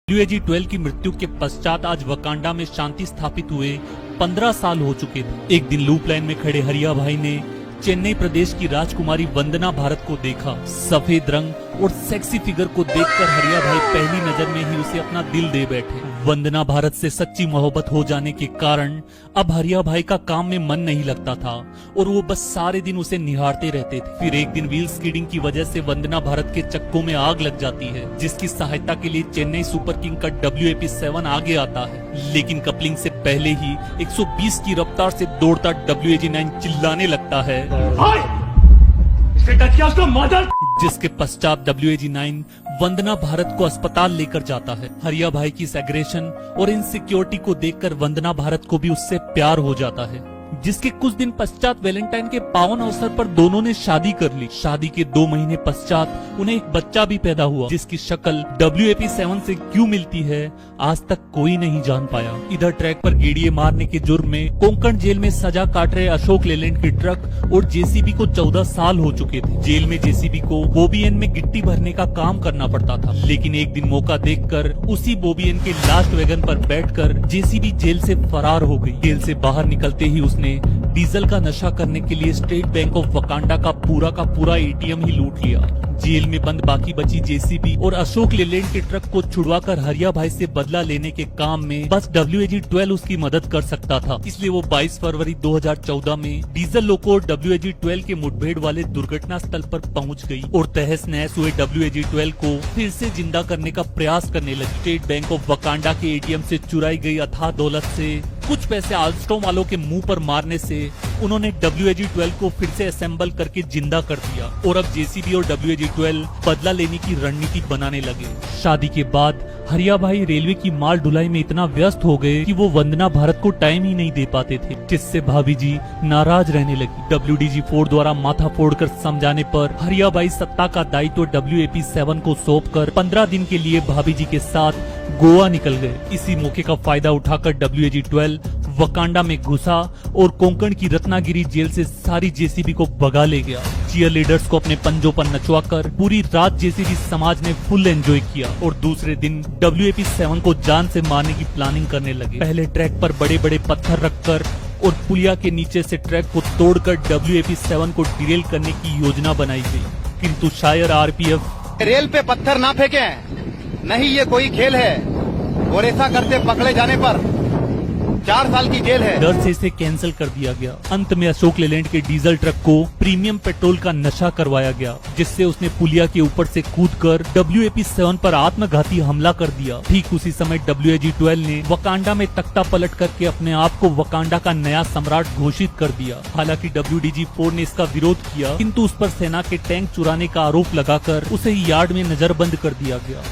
WAG-12 की मृत्यु के पश्चात आज वकांडा में शांति स्थापित हुए 15 साल हो चुके थे। एक दिन लूप लाइन में खड़े हरिया भाई ने चेन्नई प्रदेश की राजकुमारी वंदना भारत को देखा। सफेद रंग और सेक्सी फिगर को देखकर हरिया भाई पहली नजर में ही उसे अपना दिल दे बैठे। वंदना भारत से सच्ची मोहब्बत हो जाने के कारण अब हरिया भाई का काम में मन नहीं लगता था और वो बस सारे दिन उसे निहारते रहते थे। फिर एक दिन व्हील स्कीडिंग की वजह से वंदना भारत के चक्कों में आग लग जाती है, जिसकी सहायता के लिए चेन्नई सुपर किंग का WAP-7 आगे आता है। लेकिन कपलिंग से पहले ही 120 की रफ्तार से दौड़ता WAG-9 चिल्लाने लगता है, जिसके पश्चात WAG-9 वंदना भारत को अस्पताल लेकर जाता है। हरिया भाई की इस एग्रेशन और इनसिक्योरिटी को देखकर वंदना भारत को भी उससे प्यार हो जाता है, जिसके कुछ दिन पश्चात वैलेंटाइन के पावन अवसर पर दोनों ने शादी कर ली। शादी के 2 महीने पश्चात उन्हें एक बच्चा भी पैदा हुआ, जिसकी शक्ल WAP-7 से क्यों मिलती है आज तक कोई नहीं जान पाया। इधर ट्रैक पर गेड़िए मारने के जुर्म में कोंकण जेल में सजा काट रहे अशोक लेलैंड की ट्रक और JCB को 14 साल हो चुके थे। जेल में JCB को बोबियन में गिट्टी भरने का काम करना पड़ता था, लेकिन एक दिन मौका देखकर उसी बोबियन के लास्ट वैगन पर बैठकर JCB जेल से फरार हो गई। जेल से बाहर निकलते ही उसने डीजल का नशा करने के लिए स्टेट बैंक ऑफ वकांडा का पूरा ATM ही लूट लिया। जेल में बंद बाकी बची JCB और अशोक लेलैंड के ट्रक को छुड़वाकर हरिया भाई से बदला लेने के काम में बस WAG-12 उसकी मदद कर सकता था। इसलिए वो 22 फरवरी 2014 में डीजल लोको और WAG-12 के मुठभेड़ वाले दुर्घटना स्थल पर पहुंच गई और तहस नहस हुए WAG-12 को फिर से जिंदा करने का प्रयास करने लगी। स्टेट बैंक ऑफ वकांडा के ATM से चुराई गई अथाह दौलत से कुछ पैसे आल्स्टॉम वालों के मुंह पर मारने से उन्होंने WAG-12 को फिर से असेंबल करके जिंदा कर दिया और अब JCB और WAG-12 बदला लेने की रणनीति बनाने लगे। शादी के बाद हरिया भाई रेलवे की माल ढुलाई में इतना व्यस्त हो गए कि वो वंदना भारत को टाइम ही नहीं दे पाते थे, जिससे भाभी जी नाराज रहने लगी। WDG-4 द्वारा माथा फोड़कर समझाने पर हरिया भाई सत्ता का दायित्व WAP-7 को सौंपकर 15 दिन के लिए भाभी जी के साथ गोवा निकल गए। इसी मौके का फायदा उठाकर WAG-12 वकांडा में घुसा और कोंकण की रत्नागिरी जेल से सारी JCB को भगा ले गया। चीयर लीडर्स को अपने पंजों पर नचवाकर पूरी रात JCB समाज ने फुल एंजॉय किया और दूसरे दिन WAP-7 को जान से मारने की प्लानिंग करने लगे। पहले ट्रैक पर बड़े बड़े पत्थर रखकर और पुलिया के नीचे से ट्रैक को तोड़कर WAP-7 को डिरेल करने की योजना बनाई गई, किंतु शायर RPF रेल पे पत्थर ना फेंके, नहीं ये कोई खेल है और ऐसा करते पकड़े जाने पर 4 साल की जेल है। डर से इसे कैंसिल कर दिया गया। अंत में अशोक लेलैंड के डीजल ट्रक को प्रीमियम पेट्रोल का नशा करवाया गया, जिससे उसने पुलिया के ऊपर से कूदकर WAP-7 पर आत्मघाती हमला कर दिया। ठीक उसी समय WAG-12 ने वकांडा में तख्ता पलट करके अपने आप को वकांडा का नया सम्राट घोषित कर दिया। हालांकि WDG-4 ने इसका विरोध किया, किंतु उस पर सेना के टैंक चुराने का आरोप लगाकर उसे यार्ड में नजरबंद कर दिया गया।